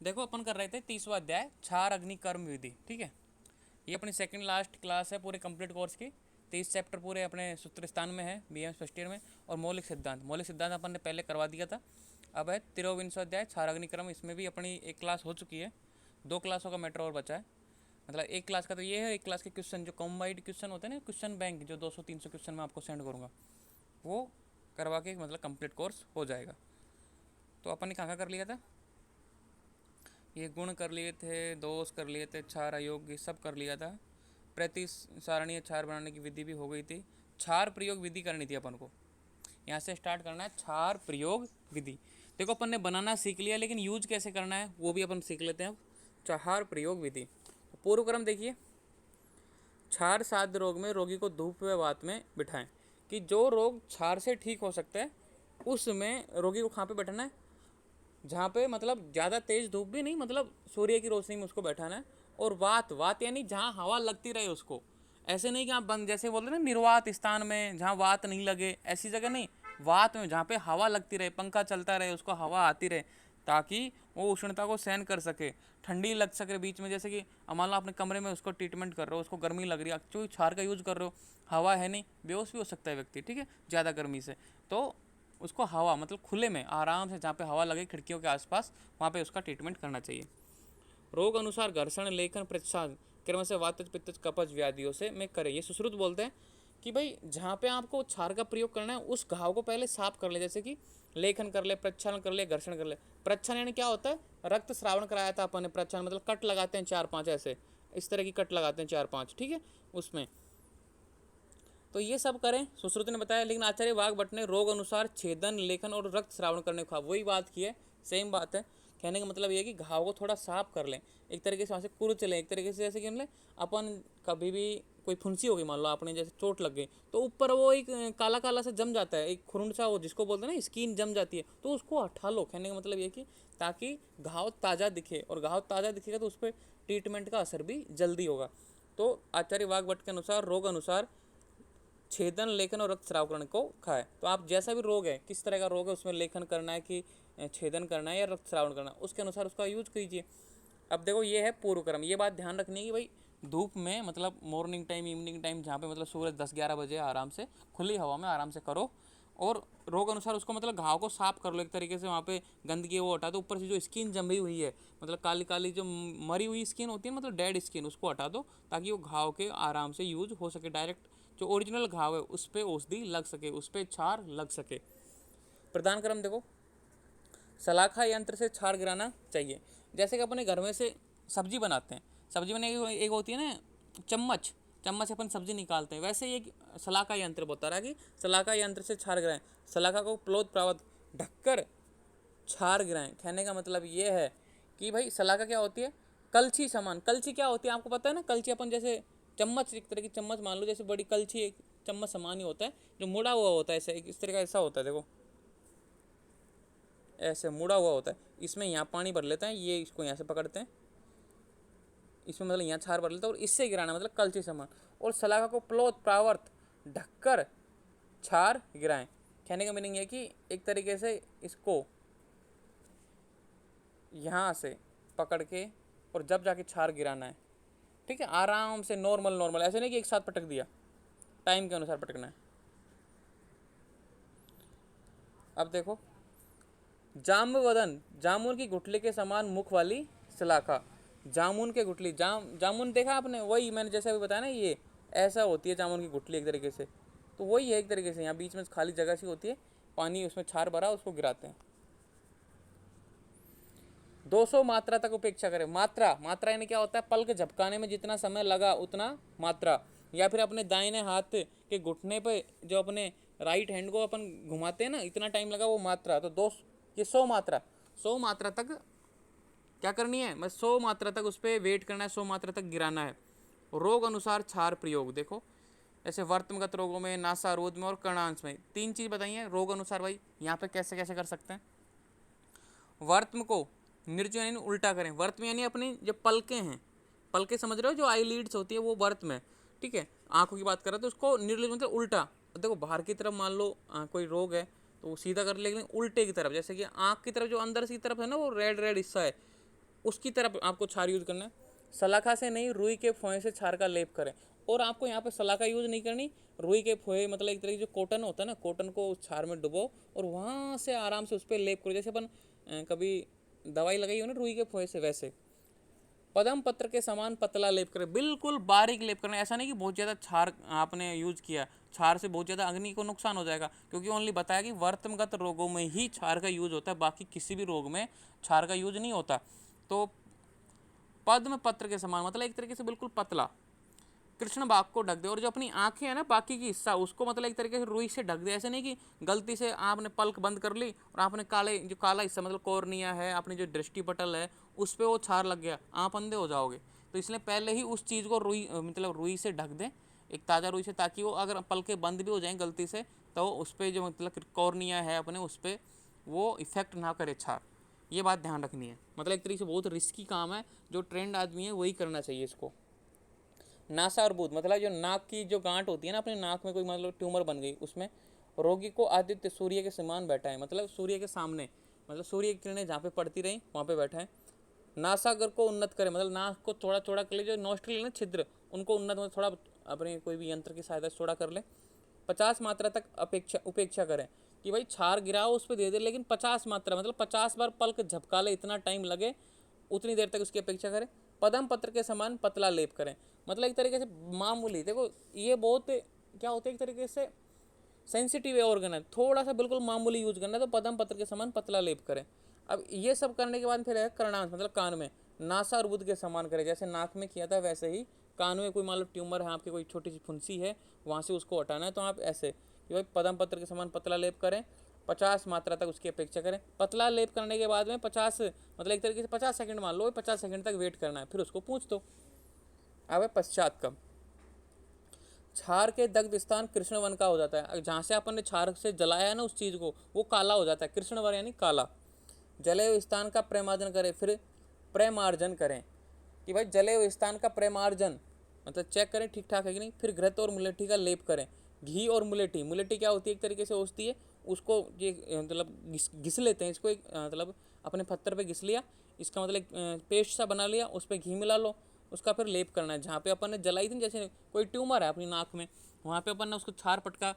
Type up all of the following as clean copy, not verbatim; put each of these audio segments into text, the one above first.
देखो अपन कर रहे थे 30वां अध्याय क्षार अग्नि कर्म विधि, ठीक है। ये अपनी सेकंड लास्ट क्लास है पूरे कंप्लीट कोर्स की। 30 चैप्टर पूरे अपने सूत्र स्थान में है, बीएम फर्स्ट ईयर में। और मौलिक सिद्धांत अपन ने पहले करवा दिया था। अब है 23वां अध्याय क्षार अग्नि कर्म, इसमें भी अपनी एक क्लास हो चुकी है, 2 क्लासों का मैटर और बचा है। मतलब एक क्लास का तो ये है, एक क्लास के क्वेश्चन जो कॉम्बाइंड क्वेश्चन होते हैं ना, क्वेश्चन बैंक जो 200-300 क्वेश्चन मैं आपको सेंड करूँगा, वो करवा के मतलब कंप्लीट कोर्स हो जाएगा। तो अपन ने कहाँ कर लिया था, ये गुण कर लिए थे, दोष कर लिए थे, क्षार अयोग ये सब कर लिया था। प्रति सारणीय क्षार बनाने की विधि भी हो गई थी। क्षार प्रयोग विधि करनी थी अपन को, यहाँ से स्टार्ट करना है क्षार प्रयोग विधि। देखो अपन ने बनाना सीख लिया, लेकिन यूज कैसे करना है वो भी अपन सीख लेते हैं अब। क्षार प्रयोग विधि, पूर्व क्रम देखिए। क्षार साध्य रोग में रोगी को धूप व वात में बिठाएं, कि जो रोग क्षार से ठीक हो सकता है उसमें रोगी को कहाँ पे बैठाना है, जहाँ पे मतलब ज़्यादा तेज धूप भी नहीं, मतलब सूर्य की रोशनी में उसको बैठाना है। और वात वात यानी जहाँ हवा लगती रहे उसको, ऐसे नहीं कि आप बंद जैसे बोलते ना निर्वात स्थान में जहाँ वात नहीं लगे, ऐसी जगह नहीं। वात में जहाँ पे हवा लगती रहे, पंखा चलता रहे, उसको हवा आती रहे, ताकि वो उष्णता को सहन कर सके, ठंडी लग सके बीच में। जैसे कि मान लो अपने कमरे में उसको ट्रीटमेंट कर रहे हो, उसको गर्मी लग रही है, क्योंकि क्षार का यूज कर रहे हो, हवा है नहीं, बेहोश भी हो सकता है व्यक्ति, ठीक है, ज़्यादा गर्मी से। तो उसको हवा मतलब खुले में आराम से जहाँ पे हवा लगे खिड़कियों के आसपास, वहाँ पे उसका ट्रीटमेंट करना चाहिए। रोग अनुसार घर्षण लेखन प्रच्छाद क्रम से वातज पित्तज कपज व्याधियों से में करे। ये सुश्रुत बोलते हैं कि भाई जहाँ पे आपको क्षार का प्रयोग करना है उस घाव को पहले साफ कर ले, जैसे कि लेखन कर ले, प्रच्छालन कर ले, घर्षण कर ले। प्रच्छालन यानी क्या होता है, रक्त श्रावण कराया था अपन ने। प्रच्छालन मतलब कट लगाते हैं 4-5, ऐसे इस तरह की कट लगाते हैं 4-5, ठीक है, उसमें। तो ये सब करें सुश्रुत ने बताया। लेकिन आचार्य वाघभट्ट ने रोग अनुसार छेदन लेखन और रक्त श्रावण करने को, वही बात की है, सेम बात है। कहने का मतलब ये है कि घाव को थोड़ा साफ कर लें, एक तरीके से वहाँ से कुर्च लें, एक तरीके से जैसे कि मतलब अपन कभी भी कोई फुंसी हो गई, मान लो आपने जैसे चोट लग गई, तो ऊपर वो एक काला काला सा जम जाता है, एक खुरुंड सा, वो जिसको बोलते हैं ना स्किन जम जाती है, तो उसको हटा लो। कहने का मतलब ये कि ताकि घाव ताज़ा दिखे, और घाव ताज़ा दिखेगा तो उस पर ट्रीटमेंट का असर भी जल्दी होगा। तो आचार्य वाघभट्ट के अनुसार रोग अनुसार छेदन लेखन और रक्त श्रावकरण को खाए। तो आप जैसा भी रोग है, किस तरह का रोग है, उसमें लेखन करना है कि छेदन करना है या रक्त श्रावण करना है, उसके अनुसार उसका यूज कीजिए। अब देखो ये है पूर्व क्रम। ये बात ध्यान रखनी है कि भाई धूप में मतलब मॉर्निंग टाइम, इवनिंग टाइम, जहाँ पे मतलब सूरज 10-11 बजे आराम से खुली हवा में आराम से करो। और रोग अनुसार उसको मतलब घाव को साफ कर लो एक तरीके से, वहाँ पे गंदगी वो हटा दो, ऊपर से जो स्किन जमी हुई है, मतलब काली काली जो मरी हुई स्किन होती है, मतलब डेड स्किन, उसको हटा दो, ताकि वो घाव के आराम से यूज हो सके। डायरेक्ट जो ओरिजिनल घाव है उस पर औषधि लग सके, उस पर क्षार लग सके। प्रदान क्रम देखो, सलाखा यंत्र से क्षार गिराना चाहिए। जैसे कि अपने घर में से सब्जी बनाते हैं, सब्जी में एक होती है ना चम्मच, चम्मच से अपन सब्जी निकालते हैं, वैसे एक सलाखा यंत्र बता रहा है कि सलाखा यंत्र से क्षार गिराएं। सलाखा को प्लोत प्रावत ढककर क्षार गिराएं। कहने का मतलब ये है कि भाई सलाखा क्या होती है, कलछी समान। कलछी क्या होती है आपको पता है ना, कलछी अपन जैसे चम्मच, एक तरह की चम्मच मान लो, जैसे बड़ी कलछी एक चम्मच समान ही होता है, जो मुड़ा हुआ होता है, ऐसे इस तरह का ऐसा होता है, देखो ऐसे मुड़ा हुआ होता है। इसमें यहाँ पानी भर लेते हैं, ये इसको यहाँ से पकड़ते हैं, इसमें मतलब यहाँ छार भर लेते हैं, और इससे गिराना मतलब कलछी समान। और सलाखा को प्लोत प्रावर्त ढककर छार गिराएं। कहने का मीनिंग है कि एक तरीके से इसको यहाँ से पकड़ के और जब जाके छार गिराना है, ठीक है, आराम से नॉर्मल नॉर्मल, ऐसे नहीं कि एक साथ पटक दिया, टाइम के अनुसार पटकना है। अब देखो, जाम्बवदन जामुन की गुठली के समान मुख वाली सलाखा। जामुन के गुठली, जामुन देखा आपने, वही मैंने जैसे अभी बताया ना, ये ऐसा होती है जामुन की गुठली एक तरीके से। तो वही है एक तरीके से, यहाँ बीच में खाली जगह सी होती है, पानी उसमें छार भरा, उसको गिराते हैं। 200 मात्रा तक उपेक्षा करें। मात्रा, मात्रा यानी क्या होता है, पलक झपकाने में जितना समय लगा उतना मात्रा। या फिर अपने दाहिने हाथ के घुटने पे जो अपने राइट हैंड को अपन घुमाते हैं ना, इतना टाइम लगा, वो मात्रा। तो दो ये 100 मात्रा, 100 मात्रा तक क्या करनी है, मैं 100 मात्रा तक उस पर वेट करना है, 100 मात्रा तक गिराना है। रोग अनुसार क्षार प्रयोग देखो, जैसे वर्तमगत रोगों में, नासारोध में और कर्णांश में। 3 चीज़ बताई हैं रोग अनुसार। भाई यहाँ पे कैसे कैसे कर सकते हैं, वर्तम को निर्जु यानी उल्टा करें। वर्त में यानी अपनी जो पलकें हैं, पलकें समझ रहे हो, जो आई लीड्स होती है, वो वर्त में, ठीक है, आंखों की बात कर रहे हैं, तो उसको निर्लिज मतलब उल्टा। देखो बाहर की तरफ मान लो कोई रोग है तो वो सीधा कर ले, लेकिन उल्टे की तरफ, जैसे कि आँख की तरफ जो अंदर की तरफ है ना, वो रेड रेड हिस्सा है, उसकी तरफ आपको क्षार यूज करना है। सलाखा से नहीं, रुई के फोए से क्षार का लेप करें। और आपको यहाँ पे सलाखा यूज नहीं करनी, रुई के फोए मतलब एक तरह की जो कॉटन होता है ना, कॉटन को उस क्षार में डुबो और वहाँ से आराम से उस पर लेप करो, जैसे अपन कभी दवाई लगाई हो ना रुई के फोए से, वैसे। पदम पत्र के समान पतला लेप करें, बिल्कुल बारीक लेप करना, ऐसा नहीं कि बहुत ज़्यादा क्षार आपने यूज किया, क्षार से बहुत ज़्यादा अग्नि को नुकसान हो जाएगा, क्योंकि ओनली बताया कि वर्तमगत रोगों में ही क्षार का यूज होता है, बाकी किसी भी रोग में क्षार का यूज नहीं होता। तो पद्म पत्र के समान मतलब एक तरीके से बिल्कुल पतला, कृष्ण बाग को ढक दे। और जो अपनी आंखें हैं ना, बाकी की हिस्सा उसको मतलब एक तरीके से रुई से ढक दे। ऐसे नहीं कि गलती से आपने पलक बंद कर ली और आपने काले जो काला हिस्सा मतलब कॉर्निया है, अपनी जो दृष्टि पटल है, उस पर वो छार लग गया, आप अंधे हो जाओगे। तो इसलिए पहले ही उस चीज़ को रुई मतलब रुई से ढक दें, एक ताज़ा रुई से, ताकि वो अगर पलकें बंद भी हो जाएं गलती से तो उस पर जो मतलब कॉर्निया है अपने, उस पर वो इफेक्ट ना करे छार। ये बात ध्यान रखनी है। मतलब एक तरीके से बहुत रिस्की काम है, जो ट्रेंड आदमी है वही करना चाहिए इसको। नासा और बुध मतलब जो नाक की जो गांठ होती है ना, अपने नाक में कोई मतलब ट्यूमर बन गई, उसमें रोगी को आदित्य सूर्य के समान बैठा है, मतलब सूर्य के सामने, मतलब सूर्य की किरणें जहाँ पे पड़ती रही वहाँ पे बैठा है। नासागर को उन्नत करे, मतलब नाक को थोड़ा थोड़ा कर ले, जो नोस्ट्रिल ना छिद्र, उनको उन्नत मतलब थोड़ा अपने कोई भी यंत्र की सहायता से थोड़ा कर ले। 50 मात्रा तक उपेक्षा करें, कि भाई छार गिराओ उस पर दे दे, लेकिन 50 मात्रा मतलब 50 बार पल्क झपका ले, इतना टाइम लगे उतनी देर तक उसकी अपेक्षा करें। पदम पत्र के समान पतला लेप करें, मतलब एक तरीके से मामूली, देखो ये बहुत क्या होता है, एक तरीके से सेंसिटिव ऑर्गन है, थोड़ा सा बिल्कुल मामूली यूज करना है, तो पदम पत्र के समान पतला लेप करें। अब ये सब करने के बाद फिर है कर्णांश, मतलब कान में नासा और बुध के समान करें, जैसे नाक में किया था वैसे ही कान में कोई मान लो ट्यूमर है आपके, कोई छोटी सी फुंसी है, वहाँ से उसको हटाना है, तो आप ऐसे कि भाई पदम पत्र के समान पतला लेप करें, 50 मात्रा तक उसकी अपेक्षा करें। पतला लेप करने के बाद में 50 मतलब एक तरीके से 50 सेकंड मान लो, 50 सेकंड तक वेट करना है, फिर उसको पूछ दो। अब पश्चात कब क्षार के दग्ध स्थान कृष्ण वन का हो जाता है, जहाँ से अपन ने क्षार से जलाया है ना उस चीज़ को, वो काला हो जाता है, कृष्ण वन यानी काला। जले हुए स्थान का प्रेमार्जन करें, फिर प्रेमार्जन करें, कि भाई जले हुए स्थान का प्रेमार्जन मतलब चेक करें ठीक ठाक है कि नहीं। फिर घृत और मुलेठी का लेप करें, घी और मुलेठी, मुलेठी क्या होती है, एक तरीके से औषधि है, उसको ये मतलब घिस लेते हैं इसको, एक मतलब अपने पत्थर पे घिस लिया, इसका मतलब एक पेस्ट सा बना लिया, उस पर घी मिला लो, उसका फिर लेप करना है जहाँ पे अपन ने जलाई थी, जैसे कोई ट्यूमर है अपनी नाक में, वहाँ पे अपन ने उसको छार पटका,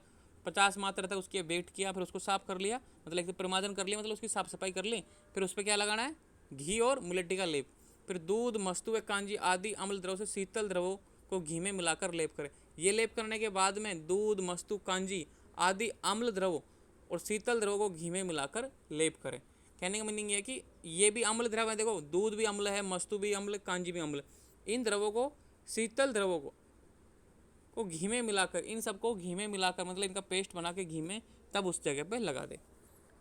50 मात्रा तक उसकी वेट किया, फिर उसको साफ कर लिया, मतलब एक प्रमादन कर लिया, मतलब उसकी साफ सफाई कर ली। फिर उस पर क्या लगाना है, घी और मुलेठी का लेप। फिर दूध, मस्तु व कांजी आदि अम्ल द्रव से शीतल द्रवों को घी में मिलाकर लेप करें। ये लेप करने के बाद में दूध, मस्तु, कांजी आदि अम्ल द्रव और शीतल द्रव को घी में मिलाकर लेप करें। कहने का मीनिंग है कि ये भी अम्ल द्रव है, देखो दूध भी अम्ल है, मस्तु भी अम्ल, कांजी भी अम्ल, इन द्रवों को, शीतल द्रवों को घी में मिलाकर, इन सबको घी में मिलाकर मतलब इनका पेस्ट बना के घी में तब उस जगह पे लगा दे।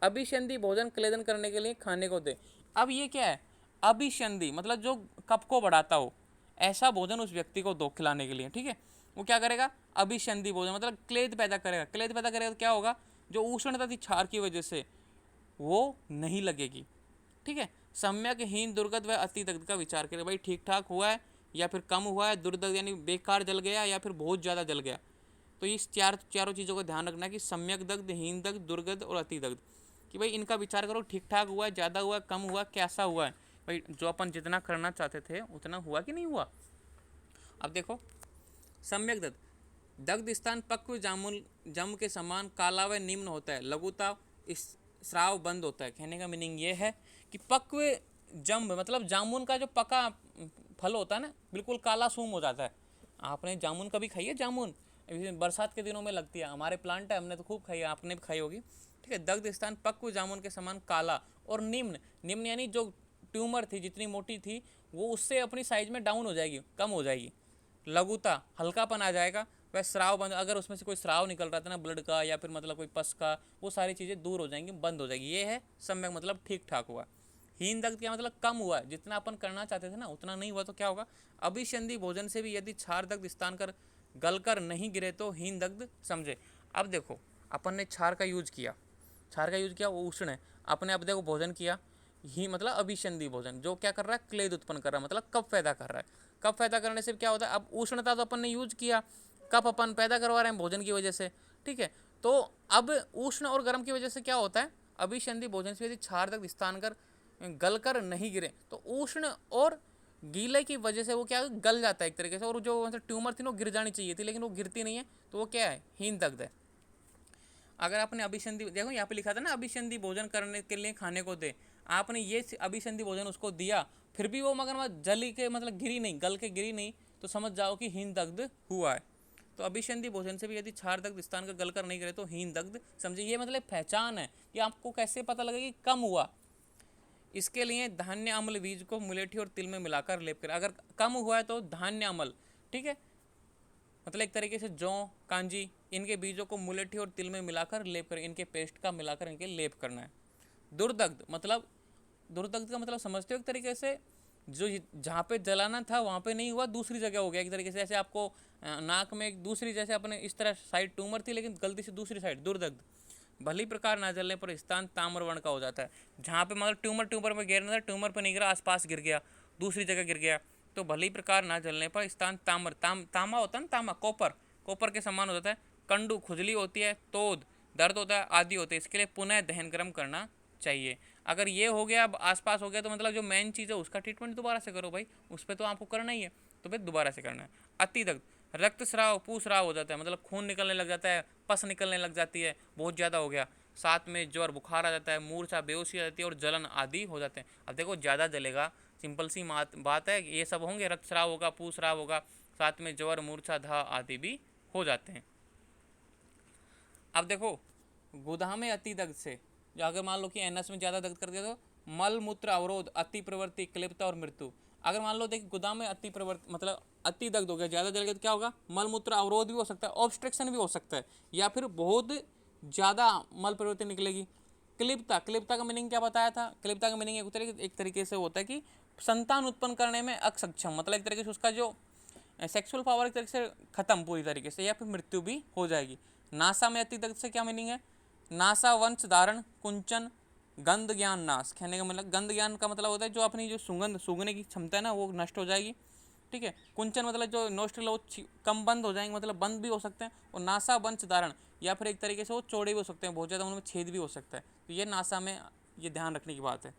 अभिसंधि भोजन क्लेदन करने के लिए खाने को दे। अब ये क्या है, अभिसंधि मतलब जो कफ को बढ़ाता हो, ऐसा भोजन उस व्यक्ति को दो खिलाने के लिए, ठीक है। वो क्या करेगा, अभिसंधि भोजन मतलब क्लेद पैदा करेगा। क्लेद पैदा करेगा तो क्या होगा, जो उष्णता थी क्षार की वजह से वो नहीं लगेगी, ठीक है। सम्यक हीन दुर्गत व अति दग्ध का विचार करें, भाई ठीक ठाक हुआ है या फिर कम हुआ है, दुर्दग्ध यानी बेकार जल गया या फिर बहुत ज़्यादा जल गया। तो इस चारों चीज़ों का ध्यान रखना है कि सम्यक दग्ध, हीन दग्ध, दुर्गत और अति दग्ध, कि भाई इनका विचार करो, ठीक ठाक हुआ है, ज़्यादा हुआ है, कम हुआ, कैसा हुआ है, भाई जो अपन जितना करना चाहते थे उतना हुआ कि नहीं हुआ। अब देखो सम्यक दग्ध, दग्ध स्थान पक्व जामुन जम के समान काला व निम्न होता है, लघुता इस स्राव बंद होता है। कहने का मीनिंग ये है कि पक्व जम्ब मतलब जामुन का जो पका फल होता है ना, बिल्कुल काला सूम हो जाता है। आपने जामुन कभी खाई है, जामुन बरसात के दिनों में लगती है, हमारे प्लांट है, हमने तो खूब खाई है, आपने भी खाई होगी, ठीक है। दग्ध स्थान पक्व जामुन के समान काला और निम्न, निम्न यानी जो ट्यूमर थी जितनी मोटी थी वो उससे अपनी साइज में डाउन हो जाएगी, कम हो जाएगी। लघुता हल्कापन आ जाएगा। वह स्राव बंद, अगर उसमें से कोई स्राव निकल रहा था ना ब्लड का या फिर मतलब कोई पस का, वो सारी चीज़ें दूर हो जाएंगी, बंद हो जाएगी। ये है सम्यक मतलब ठीक ठाक हुआ। हीन दग्ध क्या मतलब कम हुआ, जितना अपन करना चाहते थे ना उतना नहीं हुआ, तो क्या होगा, अभिसंधि भोजन से भी यदि क्षार दग्ध स्थान कर गलकर नहीं गिरे तो हीन दग्ध समझे। अब देखो अपन ने क्षार का यूज किया, क्षार का यूज किया, वो उष्ण है, अपने अब देखो भोजन किया, ही मतलब अभिसंधि भोजन जो क्या कर रहा है, क्लेद उत्पन्न कर रहा है, मतलब कफ पैदा कर रहा है। कफ पैदा करने से क्या होता है, अब उष्णता तो अपन ने यूज किया, कफ अपन पैदा करवा रहे हैं भोजन की वजह से, ठीक है। तो अब उष्ण और गर्म की वजह से क्या होता है, अभिसंधि भोजन से यदि क्षार तक स्थान कर गलकर नहीं गिरे। तो उष्ण और गीले की वजह से वो क्या गल जाता है एक तरीके से, और जो मतलब ट्यूमर थी ना वो गिर जानी चाहिए थी लेकिन वो गिरती नहीं है, तो वो क्या है, हीन दग्ध है। अगर आपने अभिसंधि देखो यहाँ पे लिखा था ना, अभिसंधि भोजन करने के लिए खाने को दे, आपने ये अभिसंधि भोजन उसको दिया, फिर भी वो मगर जली के मतलब गिरी नहीं, गल के गिरी नहीं, तो समझ जाओ कि हीन दग्ध हुआ है। तो अभिसंधि भोजन से भी यदि क्षार दग्ध स्थान का गलकर नहीं गिरे तो हीन दग्ध समझिए। ये मतलब पहचान है कि आपको कैसे पता लगेगा कि कम हुआ। इसके लिए धान्य अम्ल बीज को मुलेठी और तिल में मिलाकर लेप करें। अगर कम हुआ है तो धान्य अम्ल, ठीक है, मतलब एक तरीके से जौ, कांजी, इनके बीजों को मुलेठी और तिल में मिलाकर लेप करें, इनके पेस्ट का मिलाकर इनके लेप करना है। दुर्दग्ध मतलब, दुर्दग्ध का मतलब समझते हो एक तरीके से जो जहाँ पे जलाना था वहाँ पे नहीं हुआ, दूसरी जगह हो गया एक तरीके से। जैसे आपको नाक में एक दूसरी, जैसे अपने इस तरह साइड ट्यूमर थी लेकिन गलती से दूसरी साइड, दुर्दग्ध। भली प्रकार ना जलने पर स्थान ताम्र वर्ण का हो जाता है। जहाँ पे मतलब ट्यूमर में गिरना था, ट्यूमर पर नहीं गिरा, आसपास गिर गया, दूसरी जगह गिर गया, तो भली प्रकार ना जलने पर स्थान तामा होता है ना, तामा कोपर के समान हो जाता है। कंडू खुजली होती है, तोद दर्द होता है आदि होते हैं। इसके लिए पुनः दहन गर्म करना चाहिए। अगर ये हो गया, अब आसपास हो गया, तो मतलब जो मेन चीज़ है उसका ट्रीटमेंट दोबारा से करो भाई, उस पर तो आपको करना ही है, तो फिर दोबारा से करना है। अतिदग्ध रक्तस्राव, पूस्राव हो जाता है, मतलब खून निकलने लग जाता है, पस निकलने लग जाती है, बहुत ज़्यादा हो गया, साथ में ज्वर बुखार आ जाता है, मूर्छा बेहोशी आ जाती है और जलन आदि हो जाते हैं। अब देखो ज़्यादा जलेगा, सिंपल सी बात है, ये सब होंगे, रक्तस्राव होगा, पूस्राव होगा, साथ में ज्वर मूर्छा धा आदि भी हो जाते हैं। अब देखो गुदा में अति दग्ध से, जो अगर मान लो कि एनएस में ज़्यादा दग्ध कर दिया तो मल मूत्र अवरोध, अति प्रवृत्ति, क्लिप्ता और मृत्यु। अगर मान लो देखिए गुदा में अति प्रवृत्ति मतलब अति दग्ध हो गया, ज़्यादा जल गया, तो क्या होगा, मल मूत्र अवरोध भी हो सकता है, ऑब्स्ट्रक्शन भी हो सकता है, या फिर बहुत ज़्यादा मल प्रवृत्ति निकलेगी। क्लिप्ता का मीनिंग क्या बताया था, क्लिप्ता का मीनिंग एक तरीके से होता है कि संतान उत्पन्न करने में अक्षम, मतलब एक तरीके से उसका जो सेक्सुअल पावर एक तरीके से खत्म पूरी तरीके से, या फिर मृत्यु भी हो जाएगी। नासा में अति दग्ध से क्या मीनिंग है, नासा वंश धारण, कुंचन, गंध ज्ञान नाश। कहने का मतलब, गंध ज्ञान का मतलब होता है जो अपनी जो सुगंध सूंघने की क्षमता है ना वो नष्ट हो जाएगी, ठीक है। कुंचन मतलब जो नोस्ट्रिल कम बंद हो जाएंगे, मतलब बंद भी हो सकते हैं। और नासा वंश धारण, या फिर एक तरीके से वो चौड़े भी हो सकते हैं, बहुत ज़्यादा उनमें छेद भी हो सकता है, तो ये नासा में ये ध्यान रखने की बात है।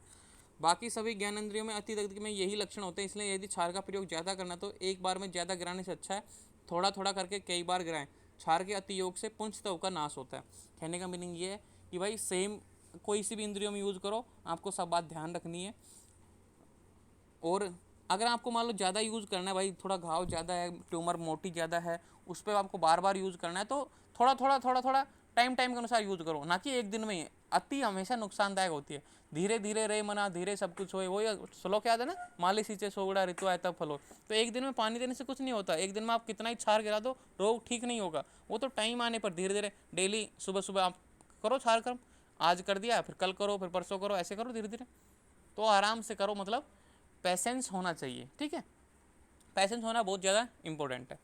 बाकी सभी ज्ञानेंद्रियों में अति दग्ध में यही लक्षण होते हैं, इसलिए यदि क्षार का प्रयोग ज़्यादा करना तो एक बार में ज़्यादा गिराने से अच्छा है थोड़ा थोड़ा करके कई बार गिराएं। क्षार के अति योग से पुंजतव का नाश होता है। कहने का मीनिंग ये है कि भाई सेम कोई सी भी इंद्रियों में यूज़ करो, आपको सब बात ध्यान रखनी है। और अगर आपको मान लो ज़्यादा यूज़ करना है भाई, थोड़ा घाव ज़्यादा है, ट्यूमर मोटी ज़्यादा है, उस पर आपको बार बार यूज़ करना है, तो थोड़ा टाइम के अनुसार यूज़ करो, ना कि एक दिन में ही। अति हमेशा नुकसानदायक होती है। धीरे धीरे रे मना, धीरे सब कुछ होए, वही श्लोक याद है ना, माली सींचे सोगड़ा ऋतु आए तब फलो। तो एक दिन में पानी देने से कुछ नहीं होता, एक दिन में आप कितना ही क्षार गिरा दो रोग ठीक नहीं होगा, वो तो टाइम आने पर धीरे धीरे डेली सुबह सुबह आप करो क्षार कर्म, आज कर दिया फिर कल करो फिर परसों करो, ऐसे करो धीरे धीरे, तो आराम से करो, मतलब पैसेंस होना चाहिए, ठीक है। पैसेंस होना बहुत ज़्यादा इंपॉर्टेंट है।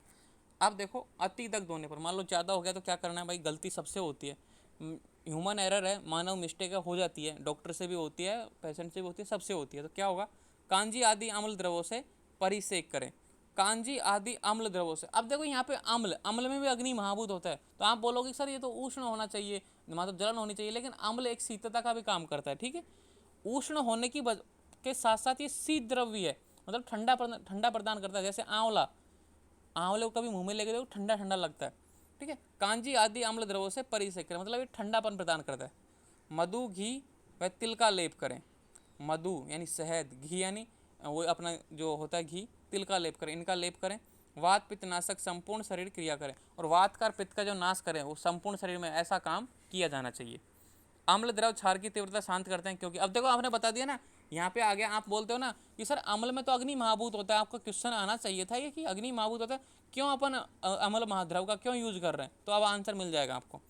अब देखो अति दग्ध होने पर मान लो ज़्यादा हो गया तो क्या करना है भाई, गलती सबसे होती है, ह्यूमन एरर है, मानव मिस्टेक हो जाती है, डॉक्टर से भी होती है, पेशेंट से भी होती है, सबसे होती है। तो क्या होगा, कांजी आदि अम्ल द्रवों से परिसेक करें। कांजी आदि अम्ल द्रवों से, अब देखो यहाँ पे अम्ल में भी अग्नि महाभूत होता है, तो आप बोलोगे सर ये तो उष्ण होना चाहिए, मतलब जलन होनी चाहिए, लेकिन अम्ल एक शीतलता का भी काम करता है, ठीक है। उष्ण होने के साथ साथ ये शीत द्रव्य है, मतलब ठंडा प्रदान करता है। जैसे आंवले को कभी मुंह में लेके देखो, ठंडा ठंडा लगता है, ठीक है। कांजी आदि अम्ल द्रवों से परिसेक करें, मतलब ये ठंडापन प्रदान करता है। मधु, घी व तिल का लेप करें। मधु यानी शहद, घी यानी वो अपना जो होता है घी, तिल का लेप करें, इनका लेप करें। वात पित्त नाशक संपूर्ण शरीर क्रिया करें, और वात का पित्त का जो नाश करें वो संपूर्ण शरीर में ऐसा काम किया जाना चाहिए। अम्ल द्रव क्षार की तीव्रता शांत करते हैं, क्योंकि अब देखो आपने बता दिया ना, यहाँ पे आ गया, आप बोलते हो ना कि सर अम्ल में तो अग्नि महाभूत होता है, आपका क्वेश्चन आना चाहिए था ये कि अग्नि महाभूत होता है, क्यों अपन अम्ल महाद्रव का क्यों यूज कर रहे हैं, तो अब आंसर मिल जाएगा आपको।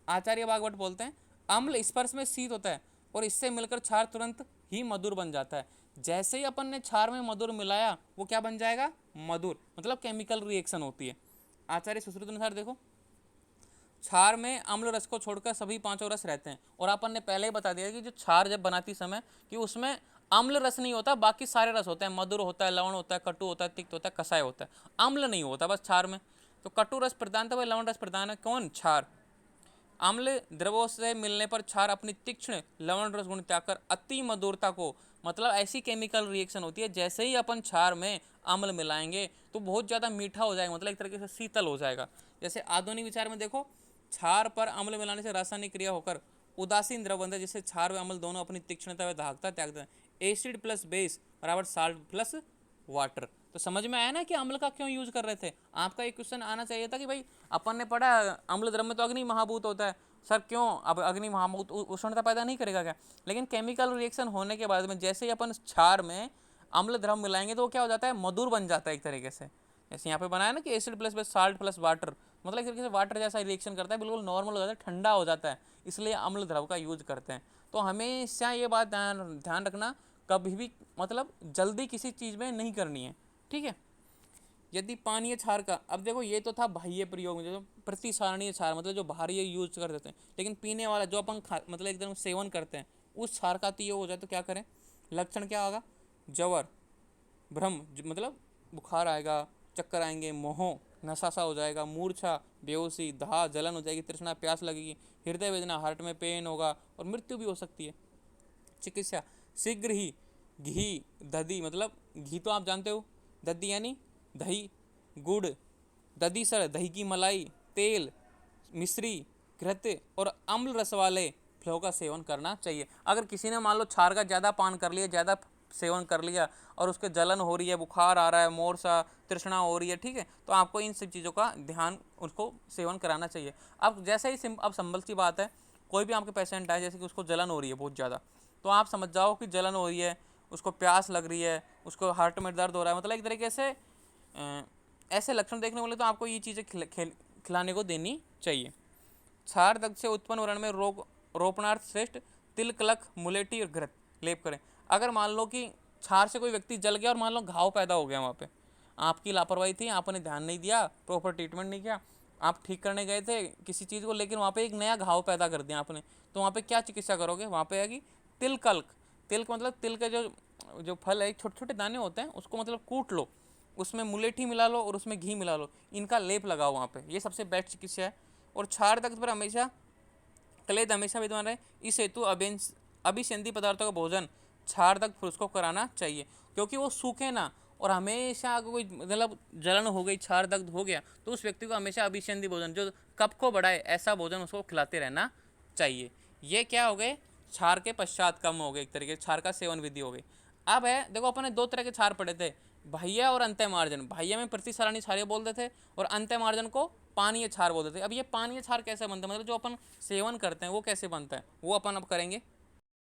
आचार्य भागवत बोलते हैं अम्ल स्पर्श में शीत होता है और इससे मिलकर क्षार तुरंत ही मधुर बन जाता है। जैसे ही अपन ने क्षार में मधुर मिलाया वो क्या बन जाएगा, मधुर, मतलब केमिकल रिएक्शन होती है। आचार्य सुश्रुत अनुसार देखो, क्षार में अम्ल रस को छोड़कर सभी पांचों रस रहते हैं, और अपन ने पहले ही बता दिया कि जो क्षार जब बनाती समय कि उसमें अम्ल रस नहीं होता, बाकी सारे रस होते हैं, मधुर होता है, लवण होता है, कटु होता है, तिक्त होता है, कसाय होता है, अम्ल नहीं होता बस क्षार में। तो कटु रस प्रधान था भाई, लवण रस प्रधान है कौन, क्षार। अम्ल द्रवों से मिलने पर क्षार अपनी तीक्ष्ण लवण रस गुण त्याग कर अति मधुरता को मतलब ऐसी केमिकल रिएक्शन होती है, जैसे ही अपन क्षार में अम्ल मिलाएंगे तो बहुत ज़्यादा मीठा हो जाएगा, मतलब एक तरीके से शीतल हो जाएगा। जैसे आधुनिक विचार में देखो, क्षार पर अम्ल मिलाने से रासायनिक क्रिया होकर उदासीन द्रव बनता है, जिससे क्षार व अम्ल दोनों अपनी तीक्ष्णता व दाहकता त्यागते हैं। एसिड प्लस बेस बराबर साल्ट प्लस वाटर। तो समझ में आया ना कि अम्ल का क्यों यूज कर रहे थे। आपका एक क्वेश्चन आना चाहिए था कि भाई अपन ने पढ़ा अम्ल द्रव में तो अग्नि महाभूत होता है, सर क्यों अब अग्नि महाभूत उष्णता पैदा नहीं करेगा क्या? लेकिन केमिकल रिएक्शन होने के बाद में जैसे ही अपन क्षार में अम्ल द्रव मिलाएंगे तो वो क्या हो जाता है, मधुर बन जाता है एक तरीके से। जैसे यहाँ पे बनाया ना कि acid plus base salt plus water, मतलब एक तरीके से वाटर जैसा रिएक्शन करता है, बिल्कुल नॉर्मल हो जाता है, ठंडा हो जाता है, इसलिए अम्ल द्रव का यूज करते हैं। तो हमेशा ये बात ध्यान रखना, कभी भी मतलब जल्दी किसी चीज़ में नहीं करनी है, ठीक है। यदि पानीय क्षार का, अब देखो ये तो था बाह्य प्रयोग में, जो प्रतिसारणीय क्षार मतलब जो बाहर ये यूज कर देते हैं, लेकिन पीने वाला जो अपन मतलब एकदम सेवन करते हैं उस क्षार का तो ये हो जाए तो क्या करें? लक्षण क्या होगा? जवर, भ्रम मतलब बुखार आएगा, चक्कर आएंगे, मोह नशा सा हो जाएगा, मूर्छा, बेहोशी, दाह, जलन हो जाएगी, तृष्णा, प्यास लगेगी, हृदय वेदना, हार्ट में पेन होगा और मृत्यु भी हो सकती है। चिकित्सा, शीघ्र ही घी, दधी मतलब घी तो आप जानते हो, दधी यानी दही, गुड़, दधी सर दही की मलाई, तेल, मिश्री, घृत और अम्ल रस वाले फलों का सेवन करना चाहिए। अगर किसी ने मान लो क्षार का ज़्यादा पान कर लिया, ज़्यादा सेवन कर लिया और उसके जलन हो रही है, बुखार आ रहा है, मोरसा, तृष्णा हो रही है, ठीक है, तो आपको इन सब चीज़ों का ध्यान उसको सेवन कराना चाहिए। अब जैसे ही अब संभल सी बात है, कोई भी आपके पेशेंट आए जैसे कि उसको जलन हो रही है बहुत ज़्यादा, तो आप समझ जाओ कि जलन हो रही है, उसको प्यास लग रही है, उसको हार्ट में दर्द हो रहा है, मतलब एक तरीके से ऐसे लक्षण देखने को मिले तो आपको ये चीज़ें खिलाने को देनी चाहिए। क्षार दग्ध से उत्पन्न वर्ण में रोपणार्थ श्रेष्ठ तिल, कलक, मुलेठी और घृत लेप करें। अगर मान लो कि क्षार से कोई व्यक्ति जल गया और मान लो घाव पैदा हो गया, वहाँ पे आपकी लापरवाही थी, आपने ध्यान नहीं दिया, प्रॉपर ट्रीटमेंट नहीं किया, आप ठीक करने गए थे किसी चीज़ को, लेकिन वहाँ पे एक नया घाव पैदा कर दिया आपने, तो वहाँ पे क्या चिकित्सा करोगे? वहाँ पे है कि तिल कल्क, तिल मतलब तिल के जो जो फल है, छोटे छोटे दाने होते हैं, उसको मतलब कूट लो, उसमें मुलेठी मिला लो और उसमें घी मिला लो, इनका लेप लगाओ वहाँ पे, ये सबसे बेस्ट चिकित्सा है। और क्षार दग्ध पर हमेशा क्लेद हमेशा विद्यमान रहे, इस हेतु अभिसंधि पदार्थों का भोजन क्षार दग्ध पुरुष को कराना चाहिए, क्योंकि वो सूखे ना। और हमेशा अगर कोई मतलब जलन हो गई, क्षार दग्ध हो गया, तो उस व्यक्ति को हमेशा अभिसंधि भोजन जो कफ को बढ़ाए ऐसा भोजन उसको खिलाते रहना चाहिए। ये क्या हो गए? क्षार के पश्चात कम हो गए, एक तरीके से क्षार का सेवन विधि हो गई। अब है देखो, अपन ने दो तरह के क्षार पढ़े थे, बाह्य और अंत्यमार्जन। बाह्य में प्रतिसरणी क्षार बोलते थे और अंत्यमार्जन को पानीय क्षार बोलते थे। अब ये पानीय क्षार कैसे बनता है, मतलब जो अपन सेवन करते हैं वो कैसे बनता है, वो अपन अब करेंगे।